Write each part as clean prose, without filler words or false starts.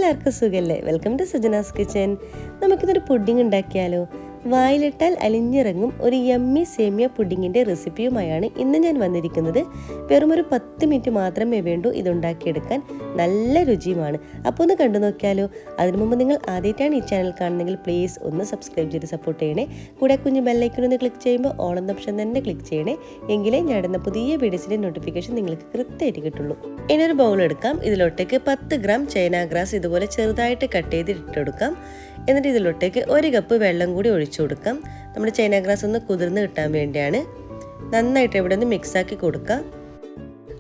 എല്ലാവർക്കും സുഖല്ലേ? Welcome to Sajina's kitchen. നമുക്കിതൊരു പുഡിംഗ് ഉണ്ടാക്കിയാലോ? വായിലിട്ടാൽ അലിഞ്ഞിറങ്ങും ഒരു യമ്മി സേമിയ പുഡിങ്ങിൻ്റെ റെസിപ്പിയുമായാണ് ഇന്ന് ഞാൻ വന്നിരിക്കുന്നത്. വെറും ഒരു 10 മിനിറ്റ് മാത്രമേ വേണ്ടൂ ഇതുണ്ടാക്കിയെടുക്കാൻ. നല്ല രുചിയുമാണ്. അപ്പോൾ ഒന്ന് കണ്ടു നോക്കിയാലോ? അതിനു മുമ്പ് നിങ്ങൾ ആദ്യമായിട്ടാണ് ഈ ചാനൽ കാണുന്നതെങ്കിൽ പ്ലീസ് ഒന്ന് സബ്സ്ക്രൈബ് ചെയ്ത് സപ്പോർട്ട് ചെയ്യണേ. കൂടെ കുഞ്ഞു ബെല്ലൈക്കൺ ഒന്ന് ക്ലിക്ക് ചെയ്യുമ്പോൾ ഓൾ എന്ന ഓപ്ഷൻ തന്നെ ക്ലിക്ക് ചെയ്യണേ. എങ്കിലേ ഞാൻ ഇടുന്ന പുതിയ വീഡിയോസിൻ്റെ നോട്ടിഫിക്കേഷൻ നിങ്ങൾക്ക് കൃത്യമായിട്ട് കിട്ടുള്ളൂ. ഇനി ഒരു ബൗൾ എടുക്കാം. ഇതിലോട്ടേക്ക് 10 ഗ്രാം ചൈന ഗ്രാസ് ഇതുപോലെ ചെറുതായിട്ട് കട്ട് ചെയ്ത് ഇട്ടെടുക്കാം. എന്നിട്ട് ഇതിലോട്ടേക്ക് 1 കപ്പ് വെള്ളം കൂടി ഒഴിച്ചു കൊടുക്കാം. നമ്മുടെ ചൈന ഗ്രാസ് ഒന്ന് കുതിർന്ന് കിട്ടാൻ വേണ്ടിയാണ്. നന്നായിട്ട് ഇവിടെ ഒന്ന് മിക്സാക്കി കൊടുക്കാം.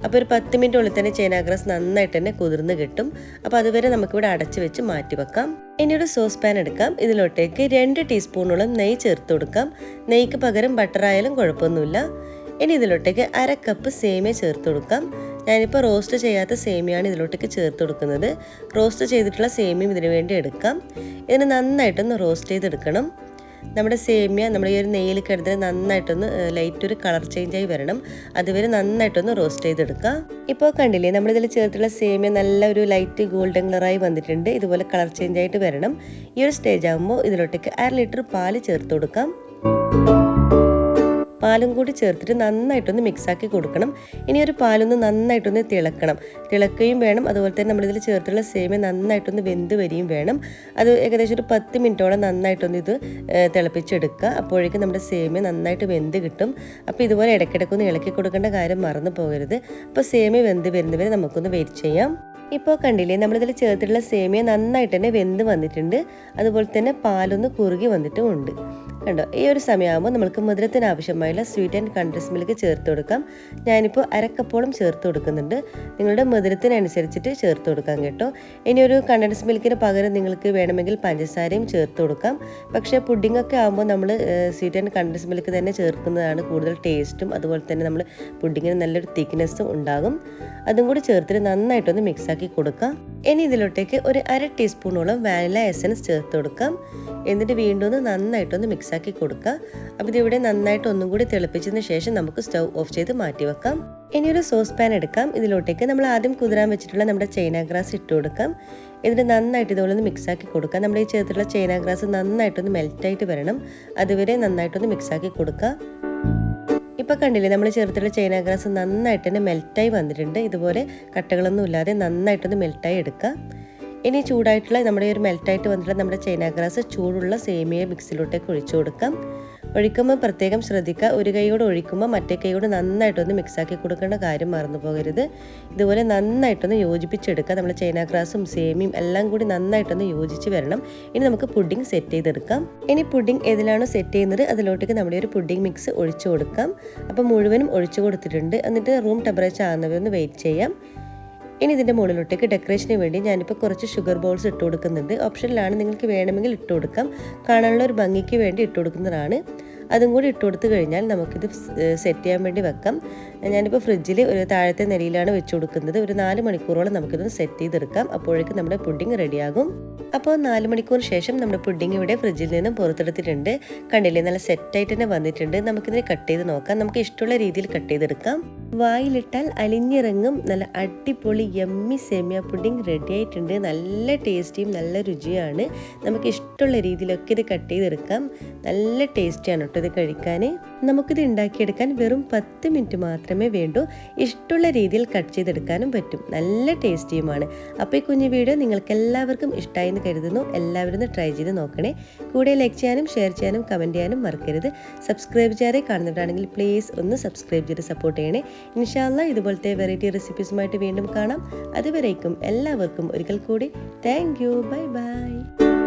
അപ്പോൾ ഒരു 10 മിനിറ്റുള്ളിൽ തന്നെ ചൈന ഗ്രാസ് നന്നായിട്ട് തന്നെ കുതിർന്ന് കിട്ടും. അപ്പോൾ അതുവരെ നമുക്കിവിടെ അടച്ച് വെച്ച് മാറ്റി വെക്കാം. ഇനി ഒരു സോസ് പാൻ എടുക്കാം. ഇതിലോട്ടേക്ക് 2 ടീസ്പൂണോളം നെയ്യ് ചേർത്ത് കൊടുക്കാം. നെയ്ക്ക് പകരം ബട്ടർ ആയാലും കുഴപ്പമൊന്നുമില്ല. ഇനി ഇതിലോട്ടേക്ക് 1/2 കപ്പ് സേമിയ ചേർത്ത് കൊടുക്കാം. ഞാനിപ്പോൾ റോസ്റ്റ് ചെയ്യാത്ത സേമിയാണ് ഇതിലോട്ടേക്ക് ചേർത്ത് കൊടുക്കുന്നത്. റോസ്റ്റ് ചെയ്തിട്ടുള്ള സേമിയം ഇതിനു വേണ്ടി എടുക്കാം. ഇതിന് നന്നായിട്ടൊന്ന് റോസ്റ്റ് ചെയ്തെടുക്കണം. നമ്മുടെ സേമിയ നമ്മുടെ ഈ ഒരു നെയ്യിൽ കിടന്നിട്ട് നന്നായിട്ടൊന്ന് ലൈറ്റ് ഒരു കളർ ചേഞ്ചായി വരണം. അതുവരെ നന്നായിട്ടൊന്ന് റോസ്റ്റ് ചെയ്തെടുക്കാം. ഇപ്പോൾ കണ്ടില്ലേ, നമ്മളിതിൽ ചേർത്തുള്ള സേമിയ നല്ല ഒരു ലൈറ്റ് ഗോൾഡൻ കളറായി വന്നിട്ടുണ്ട്. ഇതുപോലെ കളർ ചേഞ്ചായിട്ട് വരണം. ഈ ഒരു സ്റ്റേജ് ആകുമ്പോൾ ഇതിലോട്ടേക്ക് 1/2 ലിറ്റർ പാല് ചേർത്ത് കൊടുക്കാം. പാലും കൂടി ചേർത്തിട്ട് നന്നായിട്ടൊന്ന് മിക്സാക്കി കൊടുക്കണം. ഇനി ഒരു പാലൊന്ന് നന്നായിട്ടൊന്ന് തിളക്കണം. തിളക്കുകയും വേണം. അതുപോലെ തന്നെ നമ്മളിതിൽ ചേർത്തുള്ള സേമിയ നന്നായിട്ടൊന്ന് വെന്ത് വരികയും വേണം. അത് ഏകദേശം ഒരു 10 മിനിറ്റോളം നന്നായിട്ടൊന്ന് ഇത് തിളപ്പിച്ചെടുക്കുക. അപ്പോഴേക്കും നമ്മുടെ സേമിയ നന്നായിട്ട് വെന്ത് കിട്ടും. അപ്പോൾ ഇതുപോലെ ഇടയ്ക്കിടയ്ക്കൊന്ന് ഇളക്കി കൊടുക്കേണ്ട കാര്യം മറന്നു പോകരുത്. അപ്പോൾ സേമിയ വെന്ത് വരുന്നവരെ നമുക്കൊന്ന് വെയിറ്റ് ചെയ്യാം. ഇപ്പോൾ കണ്ടില്ലേ, നമ്മളിതിൽ ചേർത്തിട്ടുള്ള സേമിയ നന്നായിട്ട് തന്നെ വെന്ത് വന്നിട്ടുണ്ട്. അതുപോലെ തന്നെ പാലൊന്ന് കുറുകി വന്നിട്ടുമുണ്ട്. കണ്ടോ? ഈ ഒരു സമയമാകുമ്പോൾ നമുക്ക് മധുരത്തിന് ആവശ്യമായുള്ള സ്വീറ്റ് ആൻഡ് കണ്ടൻസ് മിൽക്ക് ചേർത്ത് കൊടുക്കാം. ഞാനിപ്പോൾ 1/2 കപ്പോളം ചേർത്ത് കൊടുക്കുന്നുണ്ട്. നിങ്ങളുടെ മധുരത്തിനനുസരിച്ചിട്ട് ചേർത്ത് കൊടുക്കാം കേട്ടോ. ഇനി ഒരു കണ്ടൻസ് മിൽക്കിന് പകരം നിങ്ങൾക്ക് വേണമെങ്കിൽ പഞ്ചസാരയും ചേർത്ത് കൊടുക്കാം. പക്ഷേ പുഡിങ്ങൊക്കെ ആകുമ്പോൾ നമ്മൾ സ്വീറ്റ് ആൻഡ് കണ്ടൻസ് മിൽക്ക് തന്നെ ചേർക്കുന്നതാണ് കൂടുതൽ ടേസ്റ്റും അതുപോലെ തന്നെ നമ്മൾ പുഡിങ്ങിന് നല്ലൊരു തിക്നെസ്സും ഉണ്ടാകും. അതും കൂടി ചേർത്തിട്ട് നന്നായിട്ടൊന്ന് മിക്സാക്കി കൊടുക്കാം. ഇനി ഇതിലോട്ടേക്ക് ഒരു 1/2 ടീസ്പൂണോളം വാനില എസൻസ് ചേർത്ത് കൊടുക്കാം. എന്നിട്ട് വീണ്ടും ഒന്ന് നന്നായിട്ടൊന്ന് മിക്സാക്കി കൊടുക്കുക. അപ്പോൾ ഇതിവിടെ നന്നായിട്ട് ഒന്നും കൂടി തിളപ്പിച്ചതിന് ശേഷം നമുക്ക് സ്റ്റൗ ഓഫ് ചെയ്ത് മാറ്റി വെക്കാം. ഇനി ഒരു സോസ് പാൻ എടുക്കാം. ഇതിലോട്ടേക്ക് നമ്മൾ ആദ്യം കുതിരാൻ വെച്ചിട്ടുള്ള നമ്മുടെ ചൈന ഗ്രാസ് ഇട്ട് കൊടുക്കാം. എന്നിട്ട് നന്നായിട്ട് ഇതുപോലെ ഒന്ന് മിക്സാക്കി കൊടുക്കാം. നമ്മുടെ ഈ ചേർത്തിട്ടുള്ള ചൈന ഗ്രാസ് നന്നായിട്ടൊന്ന് മെൽറ്റായിട്ട് വരണം. അതുവരെ നന്നായിട്ടൊന്ന് മിക്സാക്കി കൊടുക്കുക. ഇപ്പോൾ കണ്ടില്ലേ, നമ്മൾ ചേർത്തുള്ള ചൈന ഗ്രാസ് നന്നായിട്ട് തന്നെ മെൽറ്റായി വന്നിട്ടുണ്ട്. ഇതുപോലെ കട്ടകളൊന്നും ഇല്ലാതെ നന്നായിട്ടൊന്ന് മെൽറ്റായി എടുക്കുക. ഇനി ചൂടായിട്ടുള്ള നമ്മുടെ ഒരു മെൽറ്റായിട്ട് വന്നിട്ടുള്ള നമ്മുടെ ചൈന ഗ്രാസ് ചൂടുള്ള സേമിയ മിക്സിലോട്ടേക്ക് ഒഴിച്ചു കൊടുക്കാം. ഒഴിക്കുമ്പോൾ പ്രത്യേകം ശ്രദ്ധിക്കുക. ഒരു കൈയോട് ഒഴിക്കുമ്പോൾ മറ്റേ കൈയോട് നന്നായിട്ടൊന്ന് മിക്സാക്കി കൊടുക്കേണ്ട കാര്യം മറന്നു പോകരുത്. ഇതുപോലെ നന്നായിട്ടൊന്ന് യോജിപ്പിച്ചെടുക്കുക. നമ്മൾ ചൈന ഗ്രാസും സേമിയും എല്ലാം കൂടി നന്നായിട്ടൊന്ന് യോജിച്ച് വരണം. ഇനി നമുക്ക് പുഡിംഗ് സെറ്റ് ചെയ്തെടുക്കാം. ഇനി പുഡിംഗ് ഏതിലാണോ സെറ്റ് ചെയ്യുന്നത് അതിലോട്ടേക്ക് നമ്മുടെ ഒരു പുഡിംഗ് മിക്സ് ഒഴിച്ചു കൊടുക്കാം. അപ്പോൾ മുഴുവനും ഒഴിച്ചു കൊടുത്തിട്ടുണ്ട്. എന്നിട്ട് റൂം ടെമ്പറേച്ചർ ആകുന്നവരൊന്ന് വെയിറ്റ് ചെയ്യാം. ഇനി ഇതിൻ്റെ മുകളിലോട്ടേക്ക് ഡെക്കറേഷന് വേണ്ടി ഞാനിപ്പോൾ കുറച്ച് ഷുഗർ ബോൾസ് ഇട്ട് കൊടുക്കുന്നുണ്ട്. ഓപ്ഷനിലാണ്, നിങ്ങൾക്ക് വേണമെങ്കിൽ ഇട്ട് കൊടുക്കാം. കാണാനുള്ള ഒരു ഭംഗിക്ക് വേണ്ടി ഇട്ട് കൊടുക്കുന്നതാണ്. അതും കൂടി ഇട്ട് കൊടുത്തു കഴിഞ്ഞാൽ നമുക്കിത് സെറ്റ് ചെയ്യാൻ വേണ്ടി വെക്കാം. ഞാനിപ്പോൾ ഫ്രിഡ്ജിൽ ഒരു താഴത്തെ നിലയിലാണ് വെച്ച് കൊടുക്കുന്നത്. ഒരു 4 മണിക്കൂറോളം നമുക്കിതൊന്ന് സെറ്റ് ചെയ്തെടുക്കാം. അപ്പോഴേക്കും നമ്മുടെ പുഡിംഗ് റെഡിയാകും. അപ്പോൾ 4 മണിക്കൂർ ശേഷം നമ്മുടെ പുഡിംഗ് ഇവിടെ ഫ്രിഡ്ജിൽ നിന്നും പുറത്തെടുത്തിട്ടുണ്ട്. കണ്ടില്ലേ, നല്ല സെറ്റായിട്ട് തന്നെ വന്നിട്ടുണ്ട്. നമുക്കിതിനെ കട്ട് ചെയ്ത് നോക്കാം. നമുക്ക് ഇഷ്ടമുള്ള രീതിയിൽ കട്ട് ചെയ്തെടുക്കാം. വായിലിട്ടാൽ അലിഞ്ഞിറങ്ങും നല്ല അടിപൊളി യമ്മി സേമിയ പുഡിംഗ് റെഡി ആയിട്ടുണ്ട്. നല്ല ടേസ്റ്റിയും നല്ല രുചിയാണ്. നമുക്ക് ഇഷ്ടമുള്ള രീതിയിലൊക്കെ ഇത് കട്ട് ചെയ്തെടുക്കാം. നല്ല ടേസ്റ്റിയാണ് കേട്ടോ ഇത് കഴിക്കാൻ. നമുക്കിത് ഉണ്ടാക്കിയെടുക്കാൻ വെറും 10 മിനിറ്റ് മാത്രമേ വേണ്ടൂ. ഇഷ്ടമുള്ള രീതിയിൽ കട്ട് ചെയ്തെടുക്കാനും പറ്റും. നല്ല ടേസ്റ്റിയുമാണ്. അപ്പോൾ ഈ കുഞ്ഞു വീഡിയോ നിങ്ങൾക്ക് എല്ലാവർക്കും ഇഷ്ടമായി എന്ന് കരുതുന്നു. എല്ലാവരും ഒന്ന് ട്രൈ ചെയ്ത് നോക്കണേ. കൂടെ ലൈക്ക് ചെയ്യാനും ഷെയർ ചെയ്യാനും കമൻറ്റ് ചെയ്യാനും മറക്കരുത്. സബ്സ്ക്രൈബ് ചെയ്യാതെ കാണുന്നവരാണെങ്കിൽ പ്ലീസ് ഒന്ന് സബ്സ്ക്രൈബ് ചെയ്ത് സപ്പോർട്ട് ചെയ്യണേ. ഇൻഷാ അല്ലാഹ് ഇതുപോലത്തെ വെറൈറ്റി റെസിപ്പീസുമായിട്ട് വീണ്ടും കാണാം. അതുവരേക്കും എല്ലാവർക്കും ഒരിക്കൽ കൂടി താങ്ക് യു. Bye bye.